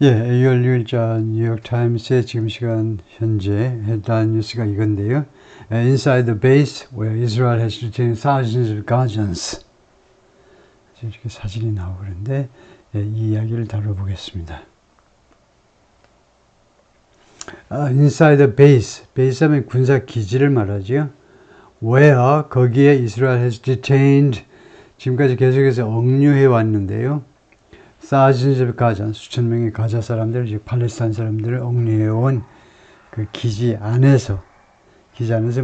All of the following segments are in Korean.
예, 2월 6일자 뉴욕타임스의 지금 시간 현재 헤드라인 뉴스가 이건데요. Inside the base where Israel has detained thousands of Gazans. 이렇게 사진이 나오고 그런데 이 이야기를 다뤄보겠습니다. Inside the base, base 하면 군사 기지를 말하죠. Where, 거기에 Israel has detained, 지금까지 계속해서 억류해 왔는데요. thousands of Gaza, 수천 명의 가자 사람들, 즉 팔레스타인 사람들을 억류해온 그 기지 안에서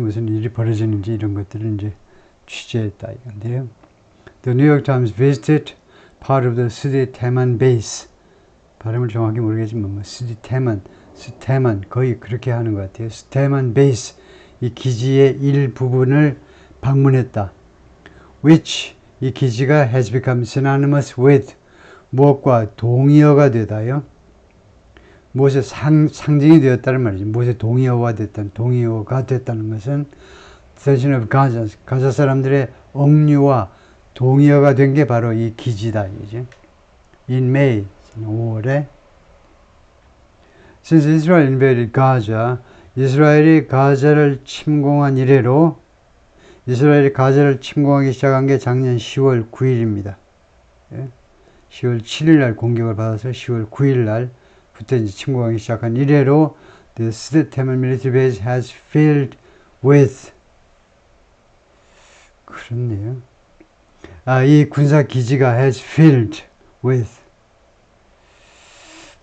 무슨 일이 벌어지는지 이런 것들을 이제 취재했다 이건데요. The New York Times visited part of the Sidi Teman base. 발음을 정확히 모르겠지만 Sidi Teman 거의 그렇게 하는 것 같아요. Teman base, 이 기지의 일부분을 방문했다. Which, 이 기지가 has become synonymous with, 무엇과 동의어가 되다요. 무엇의 상징이 되었다는 말이죠. 무엇의 동의어가 됐다는 것은 Detention of Gaza, 가자 사람들의 억류와 동의어가 된 게 바로 이 기지다. 이제 In May, 5월에 Since Israel invaded Gaza, 이스라엘이 가자를 침공한 이래로, 이스라엘이 가자를 침공하기 시작한 게 작년 10월 9일입니다. 10월 7일 날 공격을 받아서 10월 9일 날부터 이제 침공하기 시작한 이래로 the Sidi Teman military base has filled with, 그렇네요. 이 군사 기지가 has filled with,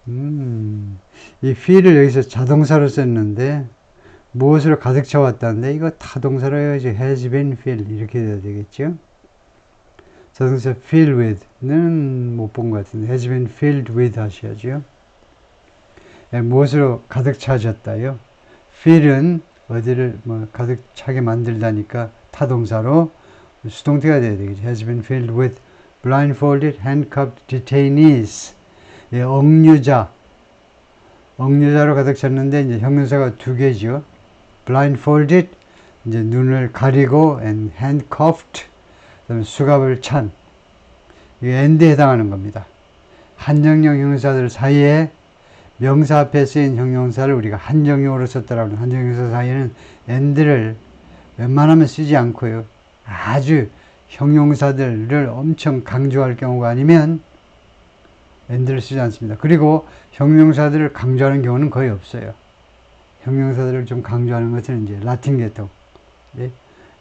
이 fill을 여기서 자동사로 썼는데 무엇으로 가득 채웠다는데 이거 타동사로 해야지 has been filled 이렇게 돼야 되겠죠. 자동차 fill with는 못 본 것 같은데 has been filled with 하셔야죠. 무엇으로 가득 차졌다요? fill은 어디를 가득 차게 만들다니까 타동사로 수동태가 돼야 되겠죠. has been filled with blindfolded, handcuffed detainees. 억류자로 가득 찼는데 이제 형용사가 두 개죠. blindfolded, 이제 눈을 가리고, and handcuffed, 그다음에 수갑을 찬. 이게 and에 해당하는 겁니다. 한정형 형용사들 사이에 명사 앞에 쓰인 형용사를 우리가 한정형으로 썼다라고 하는 한정형사 사이에는 and를 웬만하면 쓰지 않고요. 아주 형용사들을 엄청 강조할 경우가 아니면 and를 쓰지 않습니다. 그리고 형용사들을 강조하는 경우는 거의 없어요. 형용사들을 좀 강조하는 것은 이제 라틴 계통,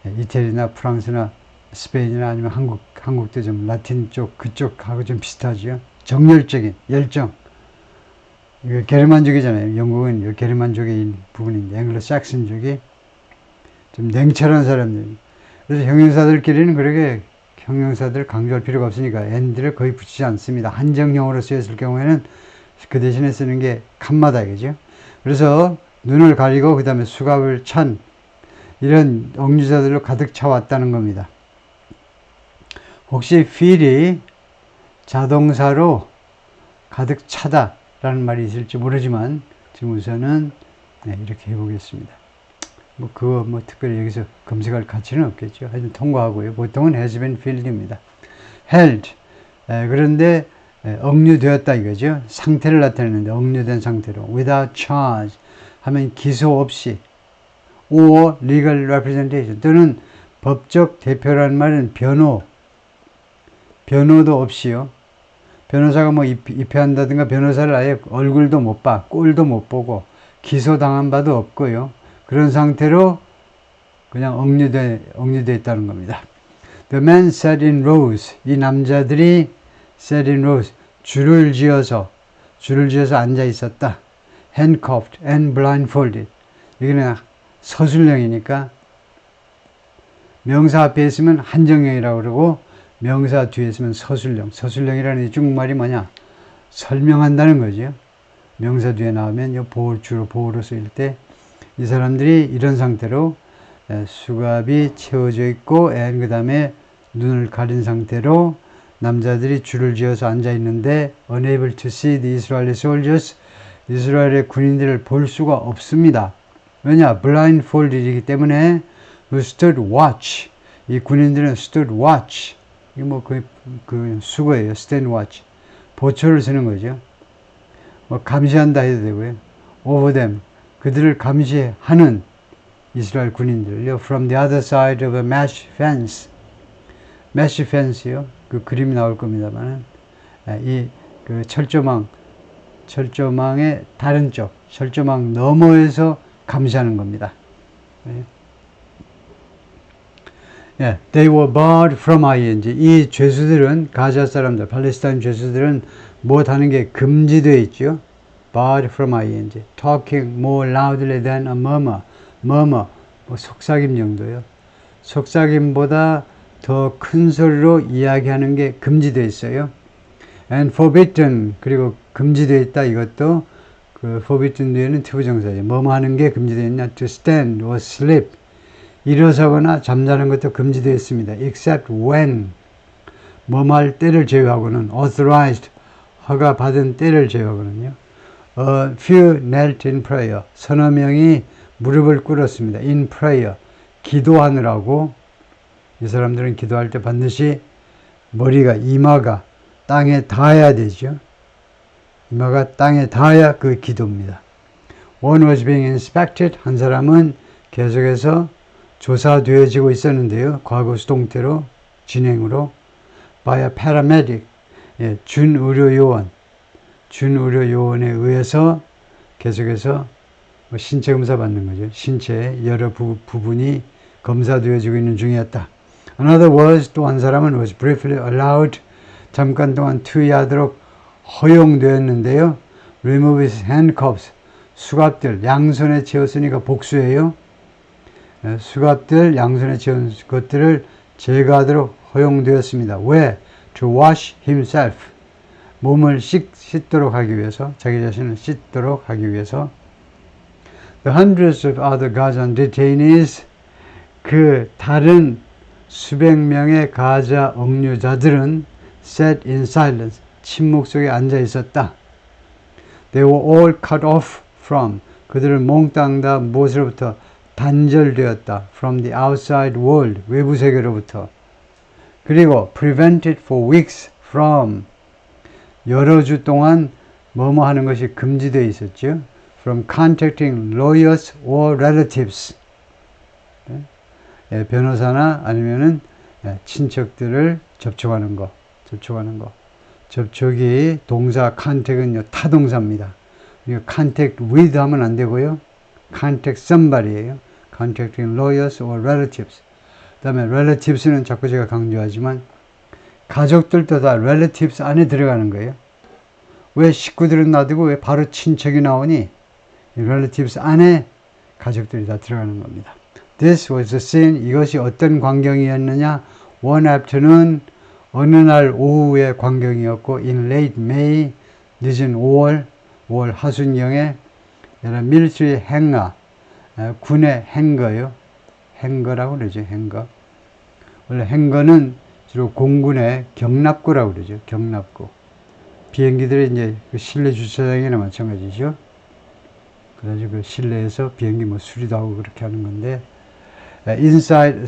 이태리나 프랑스나 스페인이나 아니면 한국도 좀 라틴 쪽 그쪽하고 좀 비슷하죠. 정열적인 열정. 이거 게르만족이잖아요. 영국은 게르만족의 부분인데 앵글로삭슨족이 좀 냉철한 사람들. 그래서 형용사들끼리는 그렇게 형용사들을 강조할 필요가 없으니까 and를 거의 붙이지 않습니다. 한정형으로 쓰였을 경우에는 그 대신에 쓰는 게 칸마다이죠. 그래서 눈을 가리고 그 다음에 수갑을 찬 이런 억류자들로 가득 차왔다는 겁니다. 혹시 fill이 자동사로 가득 차다라는 말이 있을지 모르지만 지금 우선은 이렇게 해보겠습니다. 그거 특별히 여기서 검색할 가치는 없겠죠. 하여튼 통과하고요. 보통은 has been filled입니다. held. 그런데 억류되었다 이거죠. 상태를 나타내는데 억류된 상태로. without charge 하면 기소 없이. or legal representation 또는 법적 대표라는 말은 변호도 없이요. 변호사가 입회한다든가 변호사를 아예 얼굴도 못 봐, 꼴도 못 보고 기소당한 바도 없고요. 그런 상태로 그냥 억류돼 있다는 겁니다. The men sat in rows. 이 남자들이 sat in rows. 줄을 지어서 앉아 있었다. handcuffed and blindfolded. 이거는 서술형이니까 명사 앞에 있으면 한정형이라고 그러고 명사 뒤에 있으면 서술형. 서술형이라는 중국말이 뭐냐? 설명한다는 거죠. 명사 뒤에 나오면 주로 보호로 쓰일 때 이 사람들이 이런 상태로 수갑이 채워져 있고 그 다음에 눈을 가린 상태로 남자들이 줄을 지어서 앉아 있는데 unable to see the Israeli soldiers, 이스라엘의 군인들을 볼 수가 없습니다. 왜냐? blindfolded이기 때문에 stood watch. 이 군인들은 stood watch. 이게 그 수거예요. stand watch. 보초를 쓰는 거죠. 뭐 감시한다 해도 되고요. over them, 그들을 감시하는 이스라엘 군인들을요. from the other side of a mesh fence. mesh fence요. 그 그림이 나올 겁니다만은 이 그 철조망의 다른 쪽, 철조망 너머에서 감시하는 겁니다. 예, they were barred from ING. 이 죄수들은, 가자 사람들, 팔레스타인 죄수들은 못하는 게 금지되어 있죠. barred from ING. talking more loudly than a murmur. murmur, 뭐 속삭임 정도요. 속삭임보다 더 큰 소리로 이야기하는 게 금지되어 있어요. and forbidden, 그리고 금지되어 있다, 이것도 그 forbidden 뒤에는 투부정사예요. 뭐뭐 하는 게 금지되어 있냐? to stand or sleep. 일어서거나 잠자는 것도 금지되어 있습니다. except when, 뭐뭐 할 때를 제외하고는, authorized, 허가 받은 때를 제외하고는요. A few knelt in prayer. 서너 명이 무릎을 꿇었습니다. in prayer. 기도하느라고. 이 사람들은 기도할 때 반드시 머리가, 이마가 땅에 닿아야 되죠. 이마가 땅에 닿아야 그 기도입니다. One was being inspected. 한 사람은 계속해서 조사되어지고 있었는데요. 과거 수동태로, 진행으로. by a paramedic. 예, 준의료요원. 준의료요원에 의해서 계속해서 신체 검사 받는 거죠. 신체의 여러 부분이 검사되어지고 있는 중이었다. Another was, 또 한 사람은 was briefly allowed. 잠깐 동안 투의하도록 허용되었는데요. remove his handcuffs. 수갑들, 양손에 채웠으니까 복수예요. 수갑들, 양손에 채운 것들을 제거하도록 허용되었습니다. 왜? To wash himself. 몸을 씻도록 하기 위해서, 자기 자신을 씻도록 하기 위해서. The hundreds of other Gazan detainees, 그 다른 수백 명의 가자 억류자들은 sat in silence, 침묵 속에 앉아 있었다. They were all cut off from, 그들은 몽땅 다 무엇으로부터 단절되었다. From the outside world, 외부 세계로부터. 그리고 prevented for weeks from, 여러 주 동안 뭐뭐 하는 것이 금지되어 있었죠. From contacting lawyers or relatives. 예, 변호사나 아니면은 친척들을 접촉하는 거. 접촉이 동사 contact은요, 타동사입니다. contact with 하면 안 되고요. contact somebody예요. contacting lawyers or relatives. 그 다음에 relatives는 자꾸 제가 강조하지만 가족들도 다 relatives 안에 들어가는 거예요. 왜 식구들은 놔두고 왜 바로 친척이 나오니? relatives 안에 가족들이 다 들어가는 겁니다. This was the scene. 이것이 어떤 광경이었느냐? One afternoon, 어느 날 오후의 광경이었고, in late May, 늦은 5월 하순경에 military hangar, 군의 행거요. 행거라고 그러죠. 행거. 원래 행거는 주로 공군의 경납고라고 그러죠. 경납고. 비행기들의 이제 그 실내 주차장이나 마찬가지죠. 그래가지고 그 실내에서 비행기 뭐 수리도 하고 그렇게 하는 건데, inside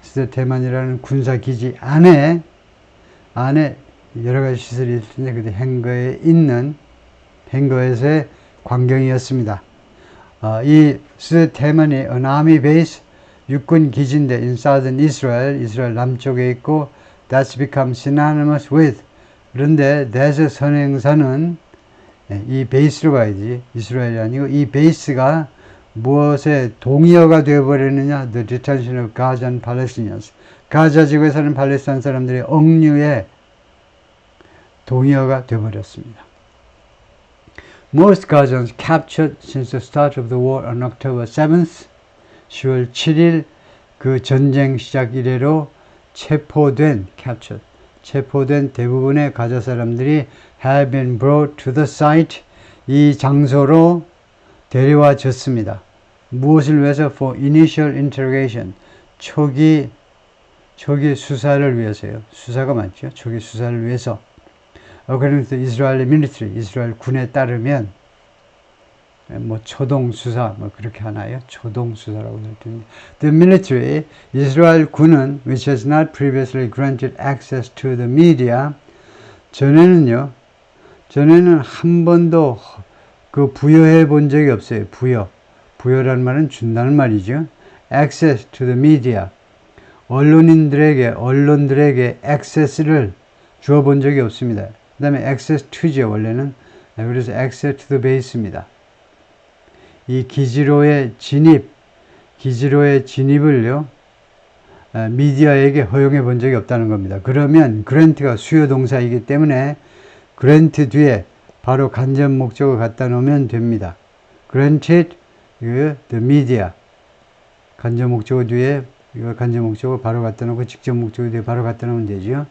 스데테만이라는 군사기지 안에 여러 가지 시설이 있을 텐데, 그때 행거에 있는, 행거에서의 광경이었습니다. 이 스데테만이 an army base, 육군 기지인데, in southern Israel, 이스라엘 남쪽에 있고, that's become synonymous with. 그런데 that의 선행사는 이 베이스로 가야지, 이스라엘이 아니고 이 베이스가 무엇에 동의어가 되어버리느냐? The detention of Gaza and Palestinians. 가자 지구에 사는 팔레스타인 사람들의 억류에 동의어가 되어버렸습니다. Most Gazans captured since the start of the war on October 7th, 10월 7일 그 전쟁 시작 이래로 체포된 대부분의 가자 사람들이 have been brought to the site, 이 장소로 데려와졌습니다. 무엇을 위해서? For initial interrogation, 초기 수사를 위해서요. 수사가 맞죠? 초기 수사를 위해서. According to the Israeli military, 이스라엘 군에 따르면 뭐 초동 수사 뭐 그렇게 하나요? 초동 수사라고 할 텐데. The military, 이스라엘 군은 which has not previously granted access to the media, 전에는요 전에는 한 번도 그 부여해 본 적이 없어요. 부여라는 말은 준다는 말이죠. access to the media. 언론들에게 access를 주어 본 적이 없습니다. 그 다음에 access to죠, 원래는. 그래서 access to the base입니다. 이 기지로의 진입을요, 미디어에게 허용해 본 적이 없다는 겁니다. 그러면 grant가 수요 동사이기 때문에 grant 뒤에 바로 간접 목적을 갖다 놓으면 됩니다. granted the media. 간접 목적어 뒤에 이거 간접 목적어 바로 갖다 놓고 직접 목적어 뒤에 바로 갖다 놓으면 되죠.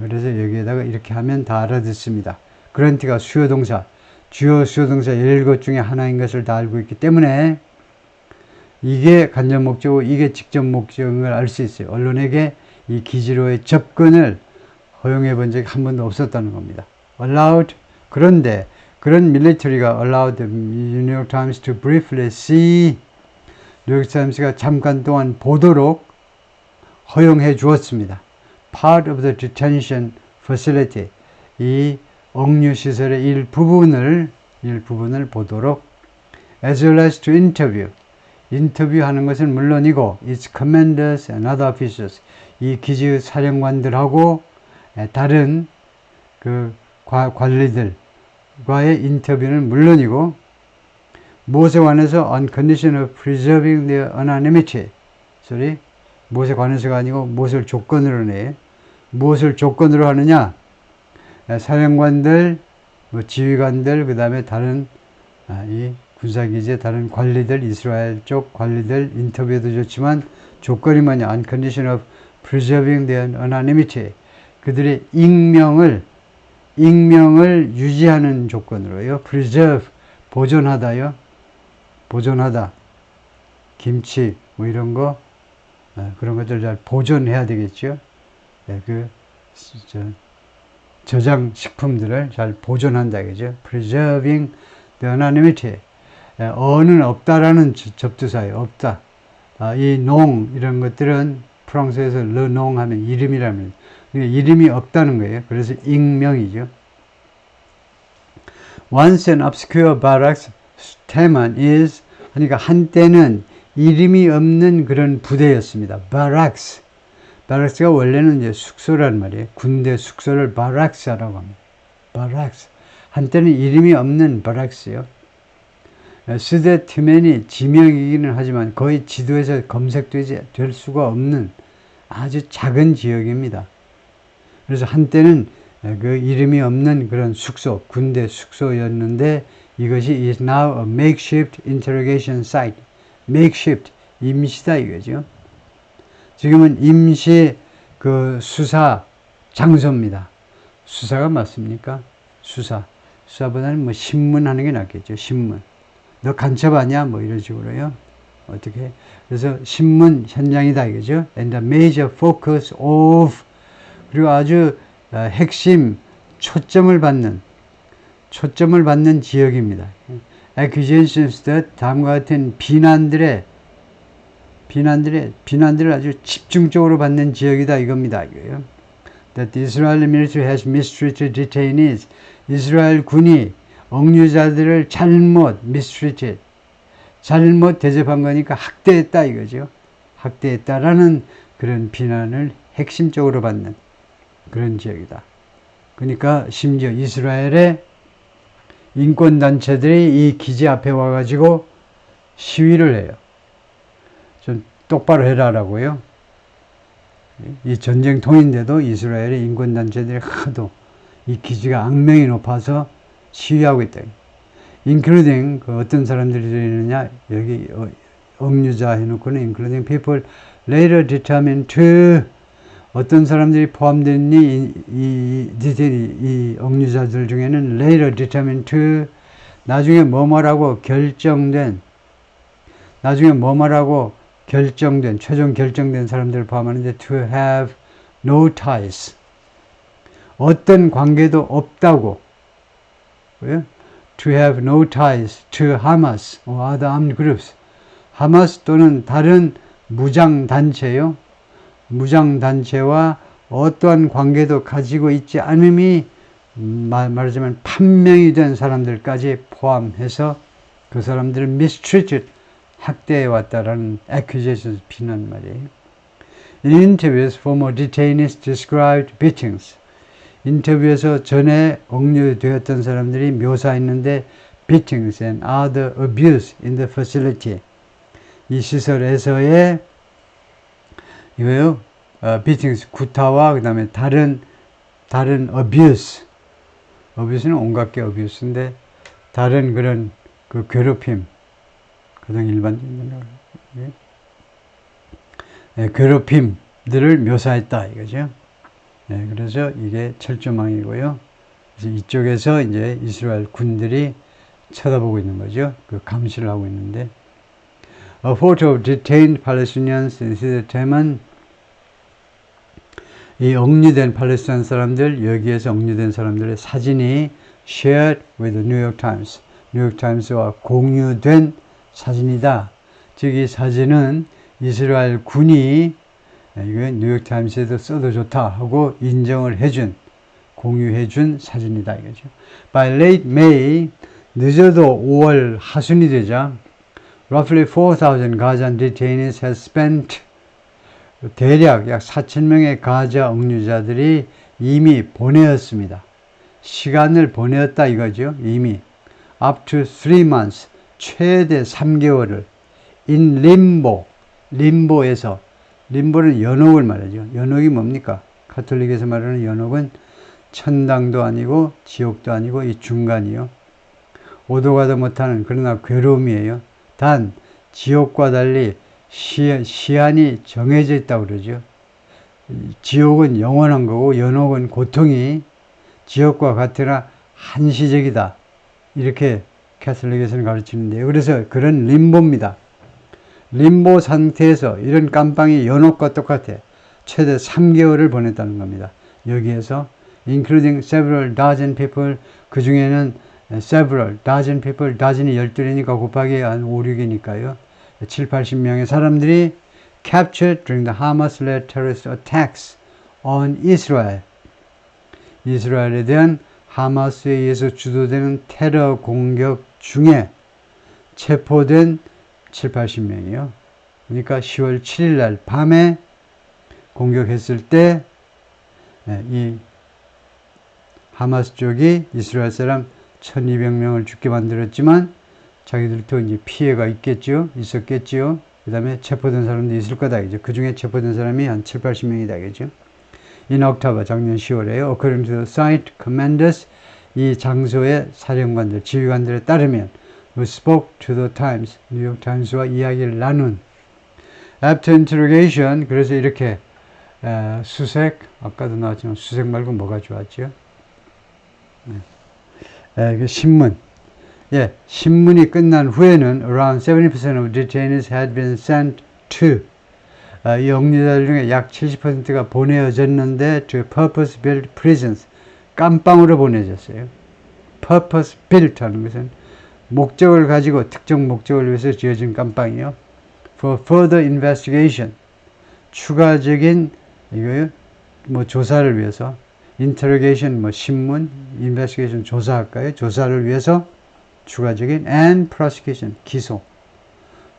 그래서 여기에다가 이렇게 하면 다 알아듣습니다. grant가 수요 동사, 주요 수요 동사 17것 중에 하나인 것을 다 알고 있기 때문에 이게 간접 목적어, 이게 직접 목적인 걸 알 수 있어요. 언론에게 이 기지로의 접근을 허용해 본 적이 한 번도 없었다는 겁니다. allowed. 그런데 그런 밀리터리가 allowed the New York Times to briefly see, 뉴욕 타임스가 잠깐 동안 보도록 허용해 주었습니다. part of the detention facility, 이 억류 시설의 일부분을 보도록, as well as to interview, 인터뷰하는 것은 물론이고 its commanders and other officers, 이 기지 사령관들하고 다른 그 관리들과의 인터뷰는 물론이고, 무엇에 관해서 on condition of preserving their anonymity. 무엇에 관해서가 아니고 무엇을 조건으로 내. 무엇을 조건으로 하느냐? 사령관들, 지휘관들, 그 다음에 다른 이 군사기지의 다른 관리들, 이스라엘 쪽 관리들 인터뷰도 좋지만 조건이 뭐냐? on condition of preserving their anonymity. 그들의 익명을 유지하는 조건으로요. preserve, 보존하다. 김치, 뭐 이런 거, 그런 것들 잘 보존해야 되겠죠. 저장 식품들을 잘 보존한다, 그죠? preserving the anonymity. 어는 없다라는 접두사예요. 없다. 이 농, 이런 것들은 프랑스에서 le nom 하면 이름이라면, 이름이 없다는 거예요. 그래서 익명이죠. Once an obscure barracks teman is, 그러니까 한때는 이름이 없는 그런 부대였습니다. barracks가 원래는 이제 숙소란 말이에요. 군대 숙소를 barracks라고 합니다. barracks. 한때는 이름이 없는 barracks요. 스데 트맨이 지명이기는 하지만 거의 지도에서 검색되지 될 수가 없는 아주 작은 지역입니다. 그래서 한때는 그 이름이 없는 그런 숙소, 군대 숙소였는데 이것이 is now a makeshift interrogation site. makeshift, 임시다 이거죠. 지금은 임시 그 수사 장소입니다. 수사가 맞습니까? 수사보다는 뭐 신문하는 게 낫겠죠. 신문. 너 간첩하냐? 뭐 이런 식으로요. 어떻게? 그래서 신문 현장이다 이거죠. And the major focus of, 그리고 아주 핵심 초점을 받는 지역입니다. accusations that, 다음과 같은 비난들을 아주 집중적으로 받는 지역이다 이겁니다. 이거요. That the Israeli military has mistreated detainees. 이스라엘 군이 억류자들을 잘못 대접한 거니까 학대했다 이거죠. 학대했다라는 그런 비난을 핵심적으로 받는 그런 지역이다. 그러니까 심지어 이스라엘의 인권단체들이 이 기지 앞에 와가지고 시위를 해요. 좀 똑바로 해라라고요. 이 전쟁통인데도 이스라엘의 인권단체들이 하도 이 기지가 악명이 높아서 시위하고 있다. including, 그 어떤 사람들이 들리느냐, 여기 억류자 해놓고는 including people later determined to, 어떤 사람들이 포함되니 이 억류자들 중에는 later determined to, 나중에 뭐뭐라고 결정된, 최종 결정된 사람들을 포함하는데 to have no ties, 어떤 관계도 없다고, 왜요? to have no ties to Hamas or other armed groups. 하마스 또는 다른 무장단체요. 무장단체와 어떠한 관계도 가지고 있지 않음이 말하자면 판명이 된 사람들까지 포함해서 그 사람들을 mistreated, 학대해 왔다라는 accusations 비난 말이에요. In interviews, former detainees described beatings. 인터뷰에서 전에 억류되었던 사람들이 묘사했는데 beatings and other abuse in the facility. 이 시설에서의 이거요, beatings, 구타와 그 다음에 다른 abuse. abuse는 온갖 게 abuse인데 다른 그런 그 괴롭힘, 가장 일반적인 괴롭힘들을 묘사했다 이거죠. 그래서 이게 철조망이고요. 그래서 이쪽에서 이제 이스라엘 군들이 쳐다보고 있는 거죠. 그 감시를 하고 있는데, A photo of detained Palestinians in Teman. 이 억류된 팔레스타인 사람들, 여기에서 억류된 사람들의 사진이 shared with the New York Times. 뉴욕 타임스와 공유된 사진이다. 즉 이 사진은 이스라엘 군이 이거 뉴욕 타임스에도 써도 좋다 하고 인정을 해준, 공유해준 사진이다 이거죠. By late May, 늦어도 5월 하순이 되자 roughly 4,000 Gazan detainees had spent, 대략 약 4,000명의 가자 억류자들이 이미 보내었습니다. 시간을 보내었다 이거죠. 이미 up to 3 months, 최대 3개월을 in limbo, 림보에서, 림보는 연옥을 말하죠. 연옥이 뭡니까? 가톨릭에서 말하는 연옥은 천당도 아니고 지옥도 아니고 이 중간이요. 오도 가도 못하는 그러나 괴로움이에요. 단 지옥과 달리 시한이 정해져 있다고 그러죠. 지옥은 영원한 거고 연옥은 고통이 지옥과 같으나 한시적이다. 이렇게 캐톨릭에서는 가르치는데요. 그래서 그런 림보입니다. 림보 상태에서 이런 깜빵이 연옥과 똑같아. 최대 3개월을 보냈다는 겁니다. 여기에서 including several dozen people, 그 중에는 several dozen people, dozen이 12이니까 곱하기 한 5, 6이니까요. 7, 80명의 사람들이 captured during the Hamas-led terrorist attacks on Israel. 이스라엘에 대한 하마스에 의해서 주도되는 테러 공격 중에 체포된 7, 80명이요. 그러니까 10월 7일 날 밤에 공격했을 때 이 하마스 쪽이 이스라엘 사람 1200명을 죽게 만들었지만 자기들도 이제 피해가 있었겠죠. 그 다음에 체포된 사람도 있을 거다. 그 중에 체포된 사람이 한 7, 80명이다. 그죠? In October, 작년 10월에요. According to the site commanders, 이 장소의 사령관들, 지휘관들에 따르면 who spoke to the Times, 뉴욕 타임스와 이야기를 나눈 after interrogation, 그래서 이렇게 수색, 아까도 나왔지만 수색 말고 뭐가 좋았죠? 신문. 신문이 끝난 후에는 around 70% of detainees had been sent to, 이 억류자들 중에 약 70%가 보내어졌는데 to purpose-built prisons, 깜빵으로 보내졌어요. purpose-built 하는 것은 목적을 가지고 특정 목적을 위해서 지어진 깜빵이요. for further investigation, 추가적인 이거요, 뭐 조사를 위해서, interrogation 뭐 신문, investigation 조사할까요? 조사를 위해서 추가적인 and prosecution 기소,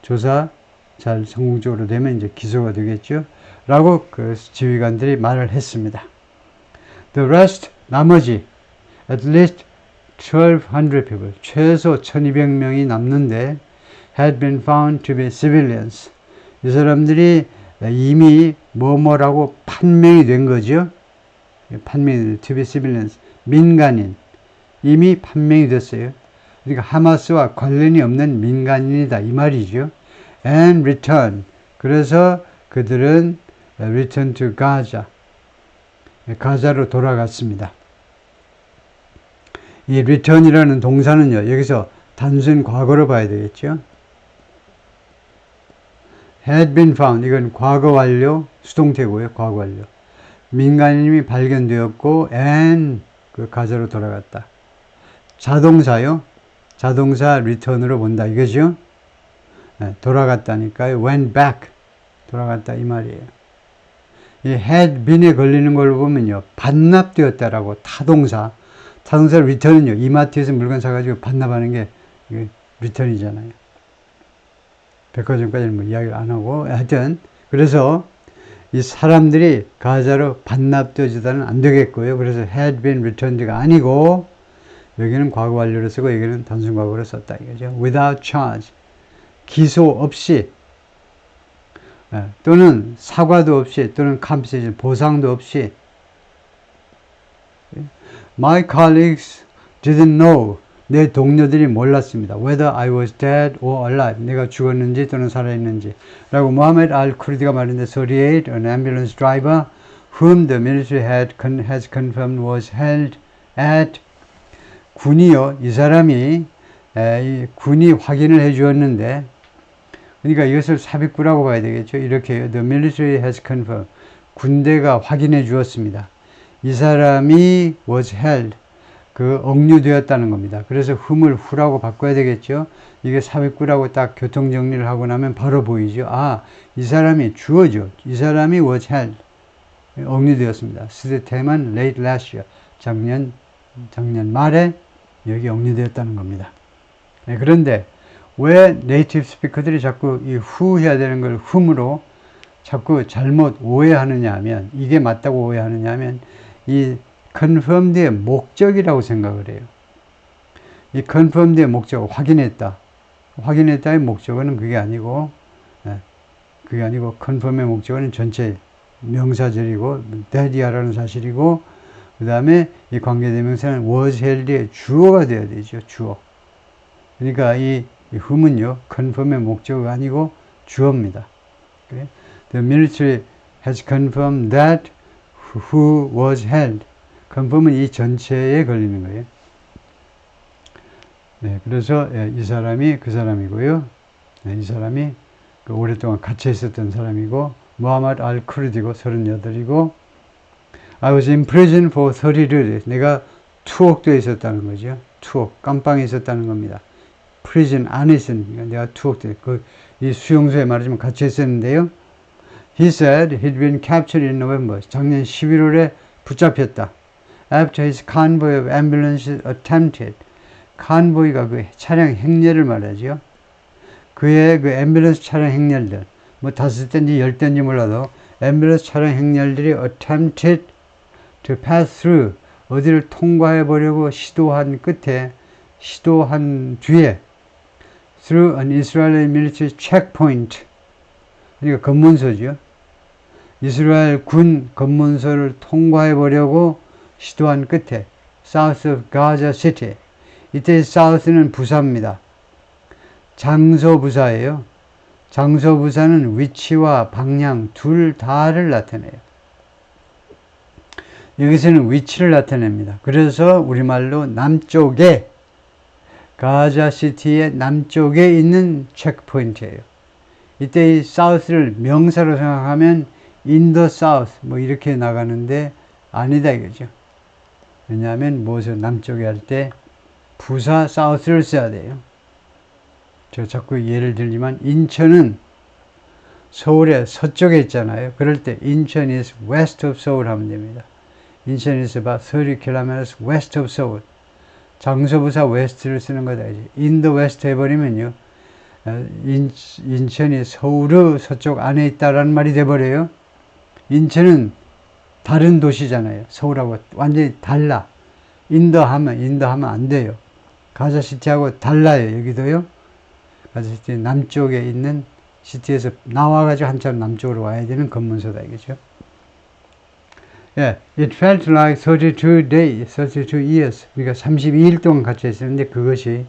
조사 잘 성공적으로 되면 이제 기소가 되겠죠. 라고 그 지휘관들이 말을 했습니다. The rest, 나머지 at least 1,200 people, 최소 1,200명이 남는데 had been found to be civilians. 이 사람들이 이미 뭐뭐라고 판명이 된 거죠. 판명이 to be civilians, 민간인, 이미 판명이 됐어요. 그러니까 하마스와 관련이 없는 민간인이다 이 말이죠. And return, 그래서 그들은 return to Gaza, 가자로 돌아갔습니다. 이 return이라는 동사는요, 여기서 단순 과거로 봐야 되겠죠. had been found, 이건 과거 완료, 수동태고요, 과거 완료. 민간인이 발견되었고 and 그 가자로 돌아갔다. 자동사요, 자동사 return으로 본다 이거죠. 돌아갔다니까요. went back, 돌아갔다 이 말이에요. 이 had been에 걸리는 걸 보면요, 반납되었다라고 타동사, 자동차 리턴은요, 이마트에서 물건 사가지고 반납하는 게 리턴이잖아요. 백화점까지는 뭐 이야기를 안 하고, 하여튼, 그래서 이 사람들이 가자로 반납되지는 안 되겠고요. 그래서 had been returned가 아니고, 여기는 과거 완료로 쓰고, 여기는 단순 과거로 썼다 이거죠. without charge. 기소 없이, 또는 사과도 없이, 또는 compensation, 보상도 없이. My colleagues didn't know. 내 동료들이 몰랐습니다. Whether I was dead or alive. 내가 죽었는지 또는 살아있는지. 라고 모하메드 al-쿠르디가 말했는데 38, an ambulance driver whom the military has confirmed was held at 군이요. 이 사람이 군이 확인을 해 주었는데 그러니까 이것을 삽입구라고 봐야 되겠죠. 이렇게 the military has confirmed. 군대가 확인해 주었습니다. 이 사람이 was held. 억류되었다는 겁니다. 그래서 whom을 who라고 바꿔야 되겠죠. 이게 삽입구라고 딱 교통정리를 하고 나면 바로 보이죠. 아, 이 사람이 주어죠. 이 사람이 was held. 억류되었습니다. 스테만 late last year. 작년 말에 여기 억류되었다는 겁니다. 네, 그런데 왜 네이티브 스피커들이 자꾸 이 who 해야 되는 걸 whom으로 자꾸 잘못 오해하느냐 하면, 이게 맞다고 오해하느냐 하면, 이 confirmed의 목적이라고 생각을 해요. 이 confirmed의 목적, 확인했다. 확인했다의 목적어는 그게 아니고, confirm의 목적어는 전체 명사절이고, that이라는 사실이고, 그 다음에 이 관계대명사는 was held의 주어가 되어야 되죠, 주어. 그러니까 이 whom은요, confirm의 목적어가 아니고 주어입니다. 그래? The military has confirmed that who was held. confirm은 이 전체에 걸리는 거예요. 네, 그래서 이 사람이 그 사람이고요. 네, 이 사람이 오랫동안 갇혀 있었던 사람이고, 모하마드 al-쿠르디고 38이고, I was in prison for 30 내가 투옥되어 있었다는 거죠. 투옥, 깜빵에 있었다는 겁니다. prison 안에 있으니까 내가 투옥되어, 이 수용소에 말하자면 갇혀 있었는데요. He said he'd been captured in November. 작년 11월에 붙잡혔다. After his convoy of ambulances attempted. convoy가 그 차량 행렬을 말하죠. 그의 그 앰뷸런스 차량 행렬들, 뭐 5대인지 10대인지 몰라도 앰뷸런스 차량 행렬들이 attempted to pass through. 어디를 통과해 보려고 시도한 뒤에 through an Israeli military checkpoint. 그러니까 검문소죠. 이스라엘 군 검문소를 통과해 보려고 시도한 끝에 South of Gaza City. 이때 South는 부사입니다. 장소부사예요. 장소부사는 위치와 방향 둘 다를 나타내요. 여기서는 위치를 나타냅니다. 그래서 우리말로 남쪽에, 가자시티의 남쪽에 있는 체크포인트예요. 이때 이 South를 명사로 생각하면 in the South 뭐 이렇게 나가는데 아니다 이거죠. 왜냐하면 무엇을 남쪽에 할 때 부사 South를 써야 돼요. 제가 자꾸 예를 들지만 인천은 서울의 서쪽에 있잖아요. 그럴 때 인천 is west of Seoul 하면 됩니다. 인천 is about 30 kilometers west of Seoul. 장소부사 west를 쓰는 거다. in the west 해버리면요. 인천이 서울의 서쪽 안에 있다라는 말이 돼버려요. 인천은 다른 도시잖아요. 서울하고 완전히 달라. 인더하면 안 돼요. 가자시티하고 달라요. 여기도요. 가자시티 남쪽에 있는 시티에서 나와가지고 한참 남쪽으로 와야 되는 검문소다 이거죠. It felt like 32 days, 32 years. 그러니까 32일 동안 갇혀 있었는데 그것이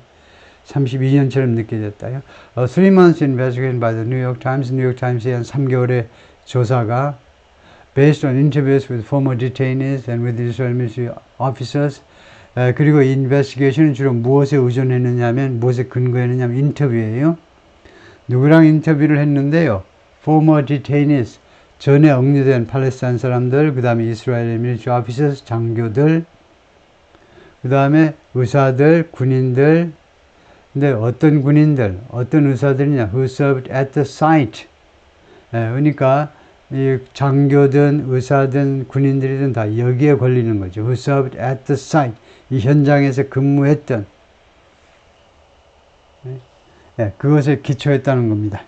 32년처럼 느껴졌다요. 3 months investigation by the New York Times. 뉴욕 타임스의 한 3개월의 조사가 based on interviews with former detainees and with Israel military officers. 그리고 이 investigation은 주로 무엇에 의존했느냐면, 무엇에 근거했느냐면 인터뷰예요. 누구랑 인터뷰를 했는데요. former detainees, 전에 억류된 팔레스타인 사람들, 그 다음에 이스라엘 military officers, 장교들, 그 다음에 의사들, 군인들. 근데 어떤 군인들, 어떤 의사들이냐? who served at the site. 그러니까 이 장교든 의사든 군인들이든 다 여기에 걸리는 거죠. Who served at the site. 이 현장에서 근무했던 그것에 기초했다는 겁니다.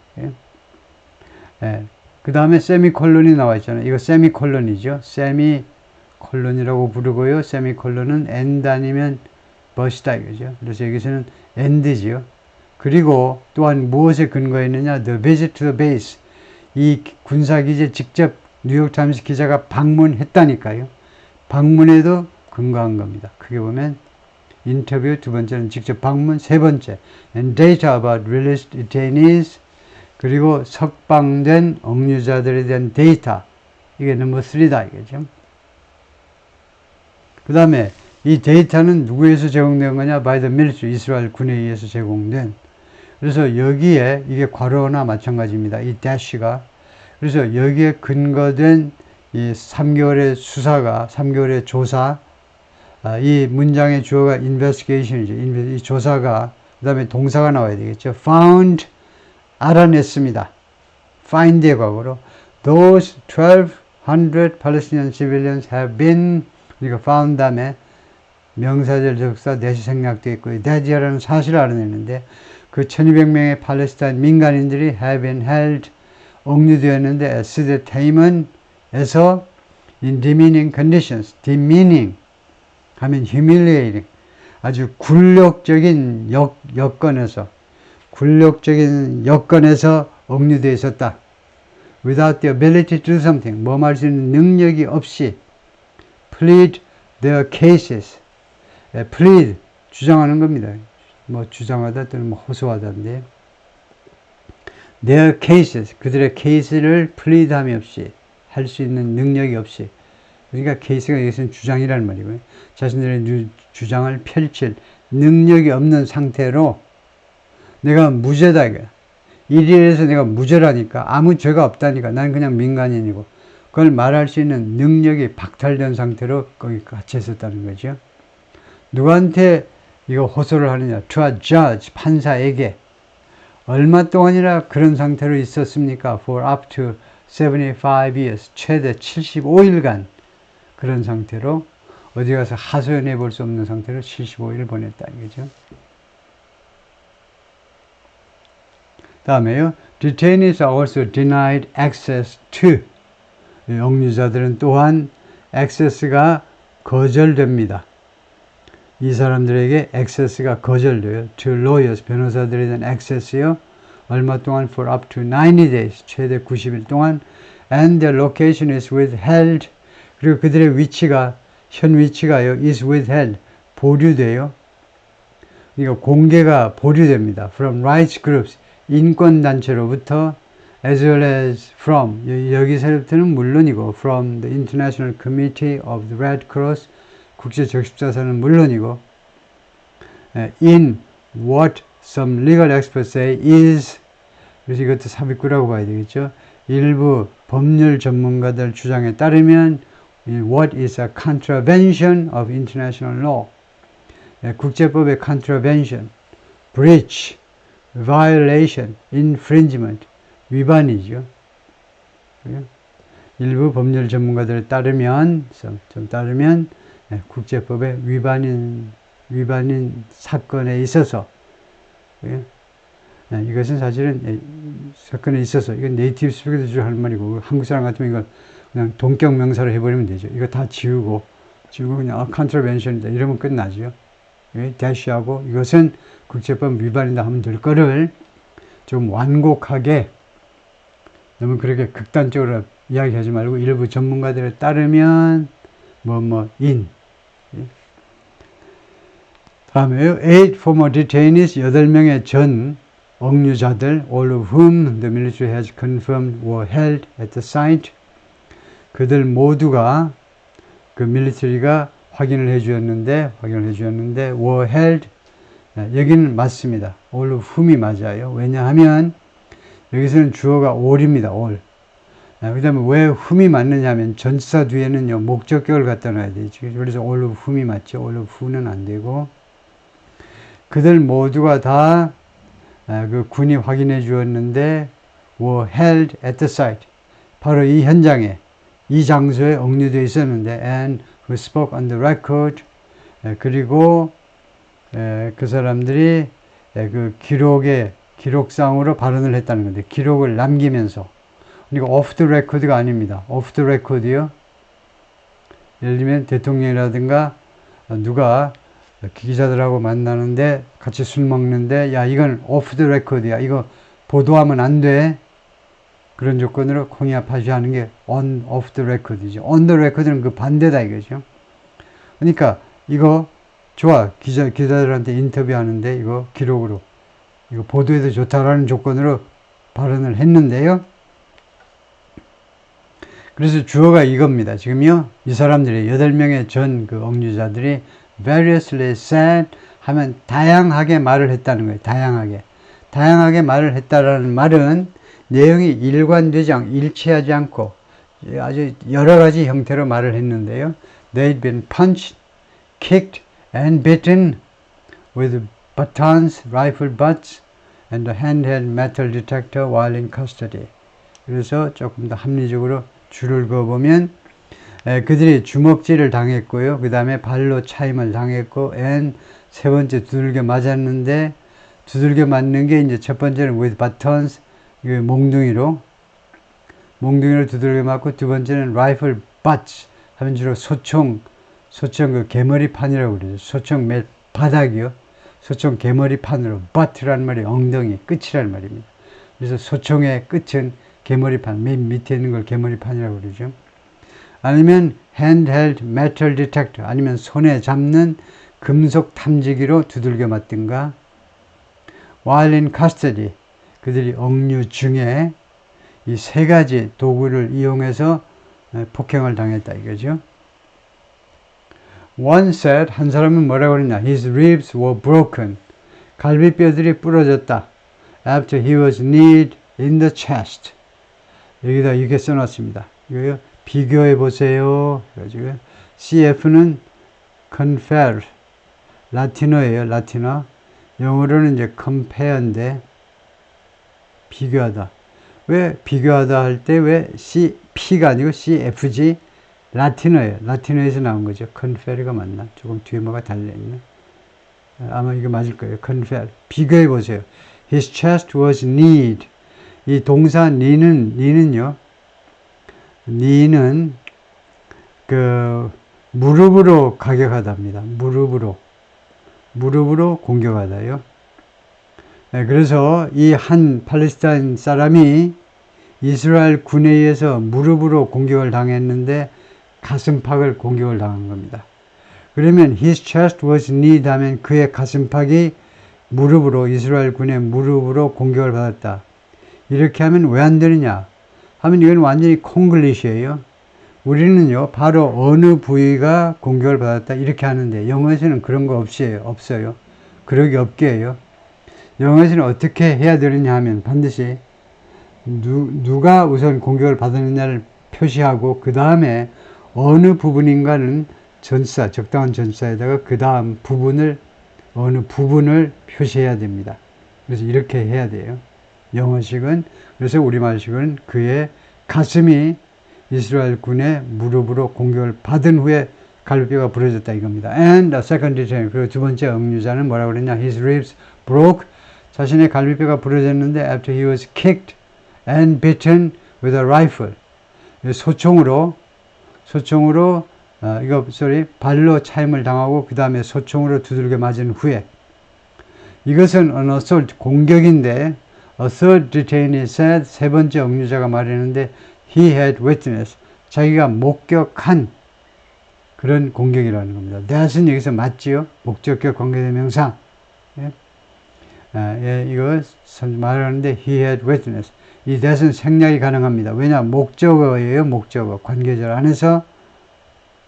그 다음에 세미콜론이 나와 있잖아요. 이거 세미콜론이죠. 세미콜론이라고 부르고요. 세미콜론은 end 아니면 but이다 이거죠. 그래서 여기서는 end지요. 그리고 또한 무엇에 근거했느냐? The visit to the base. 이 군사기지에 직접 뉴욕타임스 기자가 방문했다니까요. 방문에도 근거한 겁니다. 크게 보면 인터뷰, 두 번째는 직접 방문, 세 번째 and data about released detainees, 그리고 석방된 억류자들에 대한 데이터, 이게 넘버 3다 이거죠. 그 다음에 이 데이터는 누구에서 제공된 거냐? by the military, 이스라엘 군에 의해서 제공된. 그래서 여기에 이게 괄호나 마찬가지입니다. 이 dash가. 그래서 여기에 근거된 이 3개월의 수사가, 3개월의 조사, 이 문장의 주어가 investigation이죠. 이 조사가, 그 다음에 동사가 나와야 되겠죠. found, 알아냈습니다. find의 과거로 those 1,200 Palestinian civilians have been, 그러니까 found 다음에 명사절 접속사 that이 생략되어 있고 that이라는 사실을 알아냈는데 그 1,200명의 팔레스타인 민간인들이 have been held, 억류되었는데 at detainment에서 in demeaning conditions, demeaning 하면 humiliating, 아주 굴욕적인 여건에서 억류되어 있었다. without the ability to do something, 뭐 할 수 있는 능력이 없이 plead their cases, plead, 주장하는 겁니다. 뭐 주장하다 또는 뭐 호소하다인데 their cases, 그들의 케이스를 plead함이 없이, 할 수 있는 능력이 없이, 그러니까 케이스가 여기서는 주장이라는 말이고요. 자신들의 주장을 펼칠 능력이 없는 상태로 내가 무죄다 이거야. 일일에서 내가 무죄라니까, 아무 죄가 없다니까, 난 그냥 민간인이고, 그걸 말할 수 있는 능력이 박탈된 상태로 거기 갇혀 있었다는 거죠. 누구한테 이거 호소를 하느냐? To a judge, 판사에게. 얼마 동안이나 그런 상태로 있었습니까? For up to 75 years, 최대 75일간 그런 상태로 어디 가서 하소연해 볼 수 없는 상태로 75일을 보냈다 이거죠. 다음에요. Detainees are also denied access to. 억류자들은 또한 access가 거절됩니다. 이 사람들에게 access가 거절돼요. To lawyers, 변호사들에 대한 access요. 얼마 동안? For up to 90 days, 최대 90일 동안. And their location is withheld. 그리고 그들의 위치가, 현 위치가요, is withheld, 보류돼요. 그러니까 공개가 보류됩니다. From rights groups, 인권단체로부터, as well as from, 여기서부터는 물론이고, from the International Committee of the Red Cross, 국제적십자사는 물론이고, in what some legal experts say is, 그래서 이것도 삽입구라고 봐야 되겠죠. 일부 법률 전문가들 주장에 따르면 what is a contravention of international law, 국제법의 contravention, breach, violation, infringement, 위반이죠. 일부 법률 전문가들에 따르면, 좀 따르면 국제법의 위반인 사건에 있어서, 이것은 사실은 사건에 있어서, 이건 네이티브 스피커들이 할 말이고, 한국 사람 같으면 이걸 그냥 동격 명사로 해버리면 되죠. 이거 다 지우고 그냥 contravention이다 이러면 끝나죠. 대시하고 이것은 국제법 위반이다 하면 될 거를 좀 완곡하게, 너무 그렇게 극단적으로 이야기하지 말고 일부 전문가들에 따르면 in. 다음에요. 8 former detainees, 8명의 전 억류자들, all of whom the military has confirmed were held at the site. 그들 모두가 그 밀리터리가 확인을 해 주었는데 were held, 여기는 맞습니다. all of whom이 맞아요. 왜냐하면 여기서는 주어가 all입니다. all. 그 다음에 왜 whom이 맞느냐 하면 전치사 뒤에는요 목적격을 갖다 놔야 되죠. 그래서 all of whom이 맞죠. all of who는 안 되고, 그들 모두가 다 그 군이 확인해 주었는데 were held at the site, 바로 이 현장에, 이 장소에 억류되어 있었는데, and who spoke on the record, 그리고 그 사람들이 그 기록상으로 발언을 했다는 건데, 기록을 남기면서. 그러니까 off the record가 아닙니다. off the record이요. 예를 들면 대통령이라든가 누가 기자들하고 만나는데 같이 술 먹는데, 야, 이건 off the record이야. 이거 보도하면 안 돼. 그런 조건으로 공약 파시하는 게 on off the record이죠. on the record는 그 반대다 이거죠. 그러니까 이거 좋아. 기자들한테 인터뷰하는데 이거 기록으로, 이거 보도해도 좋다라는 조건으로 발언을 했는데요. 그래서 주어가 이겁니다. 지금요, 이 사람들이 8명의 전 그 억류자들이 variously said 하면 다양하게 말을 했다는 거예요. 다양하게 말을 했다라는 말은 내용이 일치하지 않고 아주 여러 가지 형태로 말을 했는데요. They'd been punched, kicked and bitten with batons, rifle butts and a handheld metal detector while in custody. 그래서 조금 더 합리적으로 줄을 그어보면 그들이 주먹질을 당했고요. 그 다음에 발로 차임을 당했고, and 세 번째 두들겨 맞았는데, 두들겨 맞는 게 이제 첫 번째는 with batons, 몽둥이로 두들겨 맞고, 두 번째는 rifle butts 하면 주로 소총 그 개머리판이라고 그러죠. 소총 몇 바닥이요. 소총 개머리판으로, butt라는 말이 엉덩이, 끝이라는 말입니다. 그래서 소총의 끝은 개머리판, 맨 밑에 있는 걸 개머리판이라고 그러죠. 아니면 handheld metal detector, 아니면 손에 잡는 금속 탐지기로 두들겨 맞든가, while in custody, 그들이 억류 중에 이 세 가지 도구를 이용해서 폭행을 당했다 이거죠. One said, 한 사람은 뭐라고 그랬냐, his ribs were broken, 갈비뼈들이 부러졌다, after he was kneed in the chest. 여기다 이렇게 써놨습니다. 이거요, 비교해 보세요. 그래가지고 CF는 confer, 라틴어예요. 라틴어. 영어로는 이제 compare인데 비교하다. 왜 비교하다 할 때 왜 CP가 아니고 CFG? 라틴어예요. 라틴어에서 나온 거죠. confer가 맞나? 조금 뒤에 뭐가 달려있나? 아마 이거 맞을 거예요. confer. 비교해 보세요. His chest was kneed. 이 동사 knee는요. knee는 그 무릎으로 가격하답니다. 무릎으로 공격하다요. 네, 그래서 이 한 팔레스타인 사람이 이스라엘 군에 의해서 무릎으로 공격을 당했는데 가슴팍을 공격을 당한 겁니다. 그러면 his chest was kneed 하면 그의 가슴팍이 무릎으로, 이스라엘 군의 무릎으로 공격을 받았다. 이렇게 하면 왜 안 되느냐 하면 이건 완전히 콩글리시예요. 우리는요, 바로 어느 부위가 공격을 받았다 이렇게 하는데 영어에서는 그런 거 없어요. 그러기 없게 해요. 영어에서는 어떻게 해야 되느냐 하면 반드시 누가 우선 공격을 받았느냐를 표시하고 그 다음에 어느 부분인가는 전사, 적당한 전사에다가 그 다음 어느 부분을 표시해야 됩니다. 그래서 이렇게 해야 돼요. 영어식은. 그래서 우리말식은 그의 가슴이 이스라엘 군의 무릎으로 공격을 받은 후에 갈비뼈가 부러졌다 이겁니다. And the second detail. 그리고 두 번째 억류자는 뭐라고 그랬냐? His ribs broke. 자신의 갈비뼈가 부러졌는데 after he was kicked and bitten with a rifle. 소총으로 발로 차임을 당하고 그 다음에 소총으로 두들겨 맞은 후에, 이것은 an assault, 공격인데 a third detainee said, 세 번째 억류자가 말했는데 he had witnessed, 자기가 목격한 그런 공격이라는 겁니다. that은 여기서 맞지요? 목적격 관계대명사. 이거 말하는데 he had witnessed. 이 that은 생략이 가능합니다. 왜냐? 목적어예요. 목적어. 관계절 안에서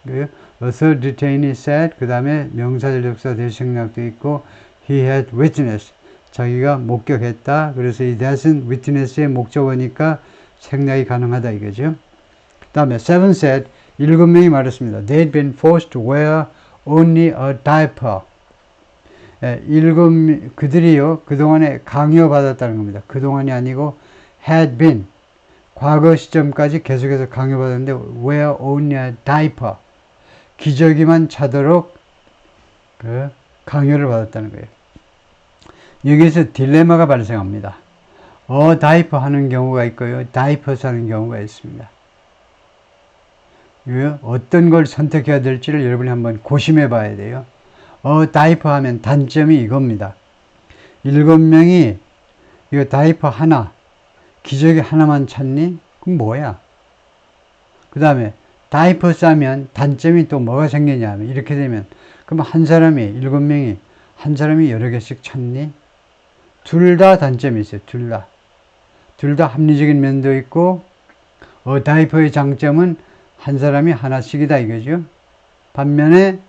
a third detainee said, 그 다음에 명사절 접사 대생략도 있고 he had witnessed. 자기가 목격했다. 그래서 이 that은 witness의 목적어니까 생략이 가능하다 이거죠. 그 다음에 seven said, 7명이 말했습니다. They'd been forced to wear only a diaper. 그들이요, 그동안에 강요받았다는 겁니다. 그동안이 아니고 had been, 과거 시점까지 계속해서 강요받았는데 wear only a diaper. 기저귀만 차도록 그 강요를 받았다는 거예요. 여기서 딜레마가 발생합니다. 다이퍼 하는 경우가 있고요. 다이퍼스 하는 경우가 있습니다. 어떤 걸 선택해야 될지를 여러분이 한번 고심해 봐야 돼요. 다이퍼 하면 단점이 이겁니다. 7명이 이거 다이퍼 하나, 기저귀 하나만 찾니? 그럼 뭐야? 그 다음에 다이퍼 싸면 단점이 또 뭐가 생기냐면 이렇게 되면 그럼 한 사람이 7명이 한 사람이 여러 개씩 찾니? 둘 다 단점이 있어요. 둘 다 합리적인 면도 있고 다이퍼의 장점은 한 사람이 하나씩이다 이거죠. 반면에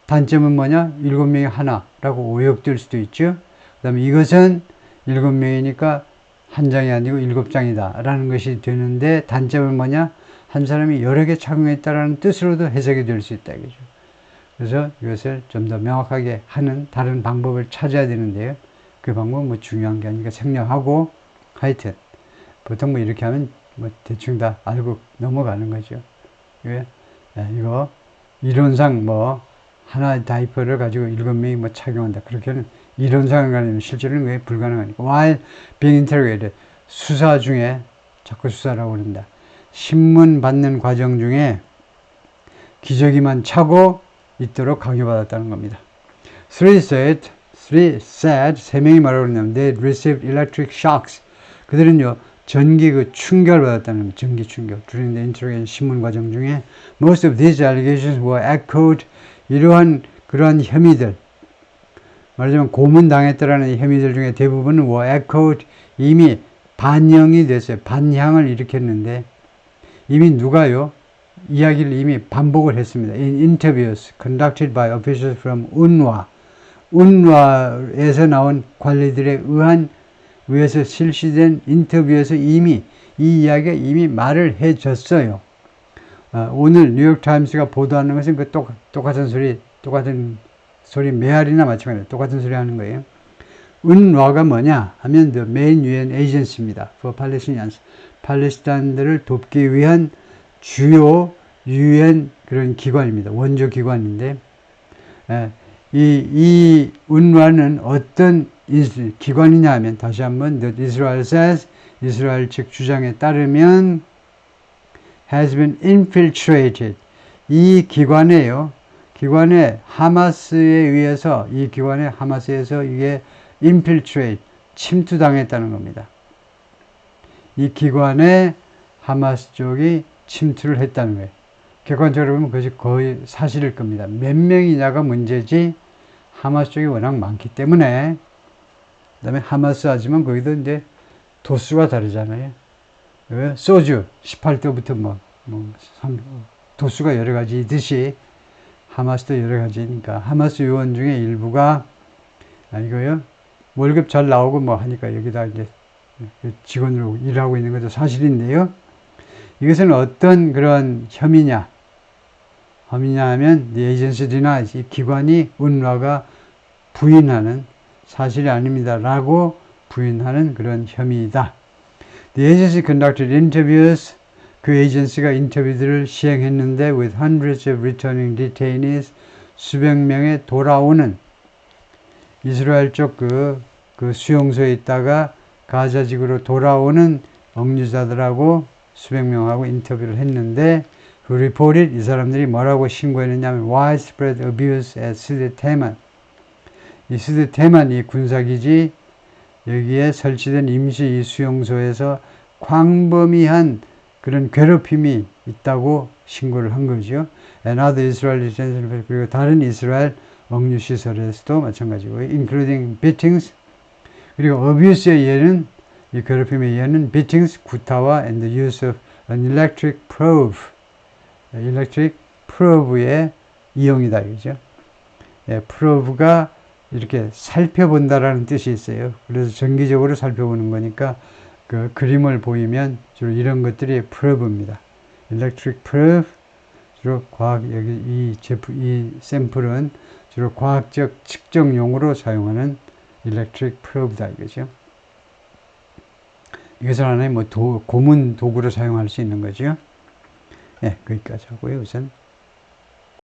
단점은 뭐냐? 7명이 하나라고 오역될 수도 있죠. 그 다음에 이것은 7명이니까 한 장이 아니고 7장이다 라는 것이 되는데 단점은 뭐냐? 한 사람이 여러 개 착용했다라는 뜻으로도 해석이 될 수 있다 이거죠. 그래서 이것을 좀 더 명확하게 하는 다른 방법을 찾아야 되는데요. 그 방법은 뭐 중요한 게 아니니까 생략하고 하여튼 보통 뭐 이렇게 하면 뭐 대충 다 알고 넘어가는 거죠. 왜? 이거 이론상 뭐 하나 다이퍼를 가지고 7명이 뭐 착용한다. 그렇게는 이론상은 아니면 실제로는 왜 불가능하니까. While being interrogated. 수사 중에 자꾸 수사라고 그런다. 신문 받는 과정 중에 기저귀만 차고 있도록 강요받았다는 겁니다. 세 명이 뭐라고 그러냐면 they received electric shocks. 그들은요 전기 충격을 받았다는 겁니다. 전기 충격. During the interrogation 신문 과정 중에 most of these allegations were echoed. 이러한 그러한 혐의들 말하자면 고문당했다라는 혐의들 중에 대부분은 were echoed 이미 반영이 됐어요. 반향을 일으켰는데 이미 누가요? 이야기를 이미 반복을 했습니다. In interviews conducted by officials from UNRWA. UNRWA에서 나온 관리들에 의해서 실시된 인터뷰에서 이미 이 이야기가 이미 말을 해줬어요. 오늘 뉴욕타임스가 보도하는 것은 그 똑같은 소리 메아리나 마찬가지로 똑같은 소리 하는 거예요. UNRWA가 뭐냐 하면 the main UN agency입니다. For Palestinians. 팔레스타인들을 돕기 위한 주요 UN 그런 기관입니다. 원조 기관인데 이 UNRWA는 어떤 기관이냐 하면 다시 한번 the Israel says 이스라엘 측 주장에 따르면 has been infiltrated 이 기관에 하마스에 의해서 이게 infiltrate 침투당했다는 겁니다. 이 기관에 하마스 쪽이 침투를 했다는 거예요. 객관적으로 보면 그것이 거의 사실일 겁니다. 몇 명이냐가 문제지 하마스 쪽이 워낙 많기 때문에 그 다음에 하마스 하지만 거기도 이제 도수가 다르잖아요. 소주 18도부터 도수가 여러 가지이듯이 하마스도 여러 가지니까 하마스 요원 중에 일부가 이거요 월급 잘 나오고 뭐 하니까 여기다 이제 직원으로 일하고 있는 것도 사실인데요. 이것은 어떤 그런 혐의냐 하면 the agency denies 이 기관이 UNRWA가 부인하는 사실이 아닙니다 라고 부인하는 그런 혐의이다. The agency conducted interviews 그 에이전시가 인터뷰들을 시행했는데 with hundreds of returning detainees 수백 명의 돌아오는 이스라엘 쪽 그 수용소에 있다가 가자지구로 돌아오는 억류자들하고 수백 명하고 인터뷰를 했는데 who reported 이 사람들이 뭐라고 신고했느냐면 widespread abuse at 스데 테만 이 스데 테만 이 군사기지 여기에 설치된 임시 이 수용소에서 광범위한 그런 괴롭힘이 있다고 신고를 한 거죠. And other Israeli detention 그리고 다른 이스라엘 억류 시설에서도 마찬가지고 including beatings 그리고 abuse의 예는 이 괴롭힘의 예는 beatings 구타와 and the use of an electric probe electric probe의 이용이다 이거죠. probe가 이렇게 살펴본다라는 뜻이 있어요. 그래서 정기적으로 살펴보는 거니까 그 그림을 보이면 주로 이런 것들이 probe입니다. electric probe 주로 이 샘플은 주로 과학적 측정용으로 사용하는 electric probe다 이거죠. 이것을 하나의 뭐 고문 도구로 사용할 수 있는 거죠. 예, 거기까지 하고요, 우선.